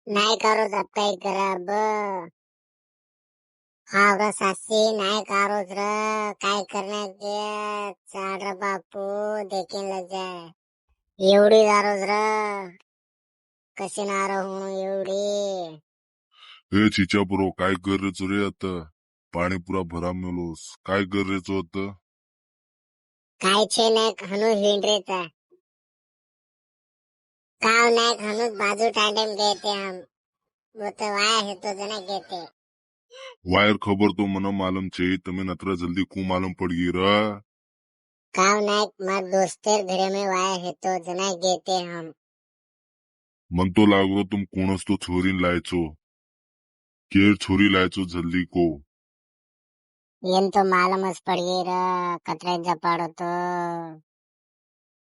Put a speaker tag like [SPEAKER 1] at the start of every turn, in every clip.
[SPEAKER 1] नाही करो जब काही करब हावरा सासी नाही करोच र काय करण्याचे चाल र बापू देखील लग जाय एवढी दारोज र कशी नार होऊन एवढी
[SPEAKER 2] हे चिचा ब्रो काय करायचं रे आता पाणी पुरा भरा मेलोस काय करायचं होतं
[SPEAKER 1] काय छे नाही खनू हिंडरेचा काव नाही खनूच बाजू टांडेम घेते हम वो तो वाया है तो जना घेते
[SPEAKER 2] वायर खबर तो मना मालूम छे તમે नतरा जल्दी कु मालूम पड़ गई रा
[SPEAKER 1] काव नायक मार दोस्तेर घरे में वाया है तो जना घेते हम
[SPEAKER 2] मन तो लागरो तुम कोणस तो छोरीन लायचो केर छोरी लायचो जल्दी को
[SPEAKER 1] येन तो मालूमच पड़ गई र कतरे जपाड़ो तो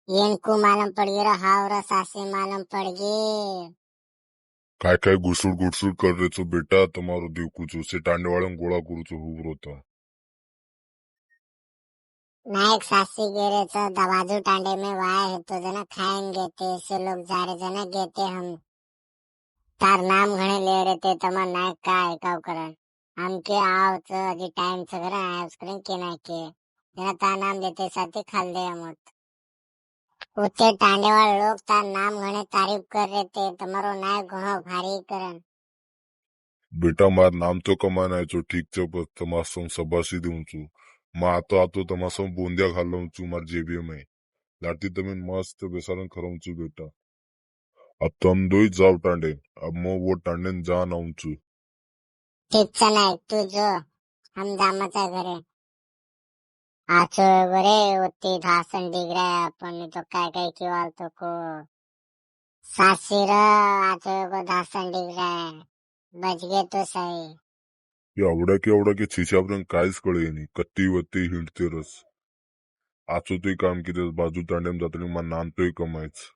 [SPEAKER 1] येन को मालूम पड़ गई र हावरा सासी मालूम पड़ गई
[SPEAKER 2] काय काय गुडसुड गुडसुड कर रे छो बेटा તમારો દેવકુ છો से टांडेवाळन गोळा करू छो हुबर होता
[SPEAKER 1] नायक सासी गेरे दबाजू टांडे में वाया है तो जना खाएंगे ते से लोग जारे जना गेते हम तार नाम घणे ले रहे ते तमा नायक का ऐकाव करन हमके आव च अजी टाइम से घर आया करें के ना के जना तार नाम देते साथी खाल दे हमत उते टांडेवाळ लोग तार नाम घणे तारीफ कर रहे थे तमारो नायक घणो भारी करन
[SPEAKER 2] बेटा मार नाम तो कमाना छो ठीक छे बस तमासम सबासी देऊन छू मा आतो आतो तमासम बोंदिया घालून छू मार जेबी में लाटी तमें मस्त बेसारन खरम छू बेटा अब तुम दो ही जाओ टांडे अब मैं वो टांडे जान आऊं छू
[SPEAKER 1] ठीक छ नायक तू जो हम जामचा घरे आचो बरे उती धासन दिख रहा है अपन तो काय किवाल तो को सासीर आचो को धासन दिख रहा है बच गए तो सही
[SPEAKER 2] एवढ्या की छिशापर्यंत काहीच कळे कत्ती वत्ती हिंडते रस आचो ते काम किती बाजू तांडेम जातली मा नानतोय कमायच